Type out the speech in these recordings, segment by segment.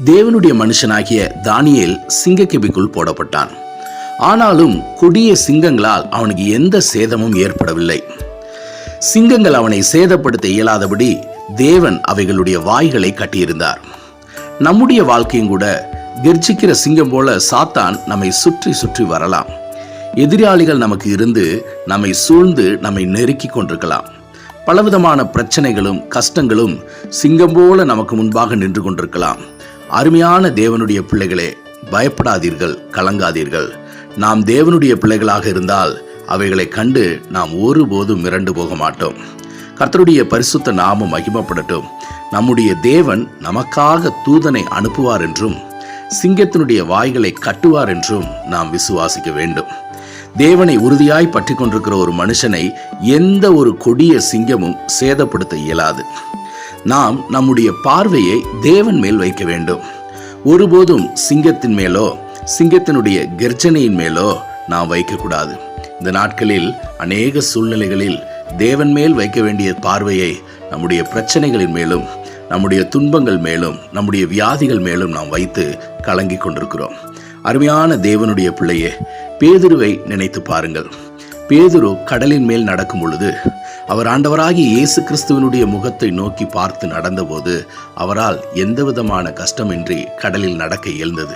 தேவனுடைய மனுஷனாகிய தானியேல் சிங்கக்கெபிக்குள் போடப்பட்டான். ஆனாலும் கொடிய சிங்கங்களால் அவனுக்கு எந்த சேதமும் ஏற்படவில்லை. சிங்கங்கள் அவனை சேதப்படுத்த இயலாதபடி தேவன் அவைகளுடைய வாய்களை கட்டியிருந்தார். நம்முடைய வாழ்க்கையும் கூட கெர்ச்சிக்கிற சிங்கம் போல சாத்தான் நம்மை சுற்றி சுற்றி வரலாம். எதிராளிகள் நமக்கு இருந்து நம்மை சூழ்ந்து நம்மை நெருக்கி கொண்டிருக்கலாம். பலவிதமான பிரச்சனைகளும் கஷ்டங்களும் சிங்கம் போல நமக்கு முன்பாக நின்று கொண்டிருக்கலாம். அருமையான தேவனுடைய பிள்ளைகளே, பயப்படாதீர்கள், கலங்காதீர்கள். நாம் தேவனுடைய பிள்ளைகளாக இருந்தால் அவைகளை கண்டு நாம் ஒருபோதும் மிரண்டு போக மாட்டோம். கர்த்தருடைய பரிசுத்த நாமம் மகிமைப்படட்டும். நம்முடைய தேவன் நமக்காக தூதனை அனுப்புவார் என்றும் சிங்கத்தினுடைய வாய்களை கட்டுவார் என்றும் நாம் விசுவாசிக்க வேண்டும். தேவனை உறுதியாய் பற்றி கொண்டிருக்கிற ஒரு மனுஷனை எந்த ஒரு கொடிய சிங்கமும் சேதப்படுத்த இயலாது. நாம் நம்முடைய பார்வையை தேவன் மேல் வைக்க வேண்டும். ஒருபோதும் சிங்கத்தின் மேலோ சிங்கத்தினுடைய கர்ஜனையின் மேலோ நாம் வைக்கக்கூடாது. இந்த நாட்களில் அநேக சூழ்நிலைகளில் தேவன் மேல் வைக்க வேண்டிய பார்வையை நம்முடைய பிரச்சனைகளின் மேலும் நம்முடைய துன்பங்கள் மேலும் நம்முடைய வியாதிகள் மேலும் நாம் வைத்து கலங்கி கொண்டிருக்கிறோம். அருமையான தேவனுடைய பிள்ளையே, பேதுருவை நினைத்து பாருங்கள். பேதுரு கடலின் மேல் நடக்கும் பொழுது அவர் ஆண்டவராகிய இயேசு கிறிஸ்துவனுடைய முகத்தை நோக்கி பார்த்து நடந்தபோது அவரால் எந்த விதமான கஷ்டமின்றி கடலில் நடக்க இயல்ந்தது.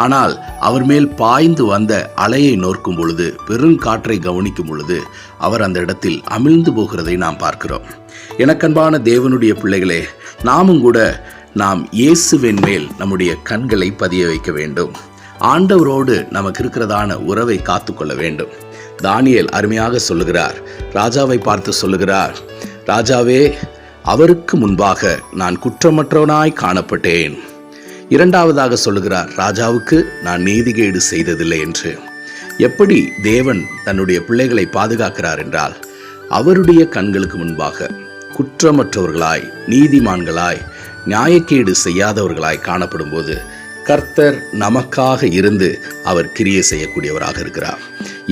ஆனால் அவர் மேல் பாய்ந்து வந்த அலையை நோக்கும் பொழுது, பெருங்காற்றை கவனிக்கும் பொழுது அவர் அந்த இடத்தில் அமிழ்ந்து போகிறதை நாம் பார்க்கிறோம். எனக்கன்பான தேவனுடைய பிள்ளைகளே, நாமும் கூட நாம் இயேசுவின் மேல் நம்முடைய கண்களை பதிய வைக்க வேண்டும். ஆண்டவரோடு நமக்கு இருக்கிறதான உறவை காத்துக்கொள்ள வேண்டும். தானியேல் அருமையாக சொல்லுகிறார். ராஜாவை பார்த்து சொல்லுகிறார், ராஜாவே, அவருக்கு முன்பாக நான் குற்றமற்றவனாய் காணப்பட்டேன். இரண்டாவதாக சொல்லுகிறார், ராஜாவுக்கு நான் நீதிகேடு செய்ததில்லை என்று. எப்படி தேவன் தன்னுடைய பிள்ளைகளை பாதுகாக்கிறார் என்றால், அவருடைய கண்களுக்கு முன்பாக குற்றமற்றவர்களாய், நீதிமான்களாய், நியாயக்கேடு செய்யாதவர்களாய் காணப்படும் போது கர்த்தர் நமக்காக இருந்து அவர் கிரியை செய்யக்கூடியவராக இருக்கிறார்.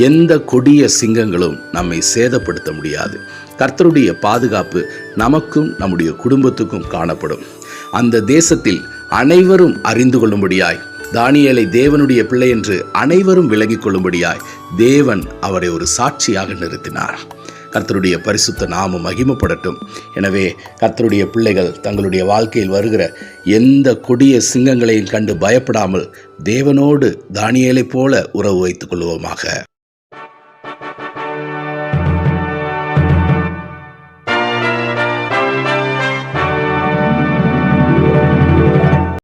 எந்த கொடிய சிங்கங்களும் நம்மை சேதப்படுத்த முடியாது. கர்த்தருடைய பாதுகாப்பு நமக்கும் நம்முடைய குடும்பத்துக்கும் காணப்படும். அந்த தேசத்தில் அனைவரும் அறிந்து கொள்ளும்படியாய், தானியேலை தேவனுடைய பிள்ளை என்று அனைவரும் விலகிக் கொள்ளும்படியாய் தேவன் அவரை ஒரு சாட்சியாக நிறுத்தினார். கர்த்தருடைய பரிசுத்த நாமம் மகிமைப்படட்டும். எனவே கர்த்தருடைய பிள்ளைகள் தங்களுடைய வாழ்க்கையில் வருகிற எந்த கொடிய சிங்கங்களையும் கண்டு பயப்படாமல் தேவனோடு தானியேலைப் போல உறவு வைத்துக் கொள்வோமாக.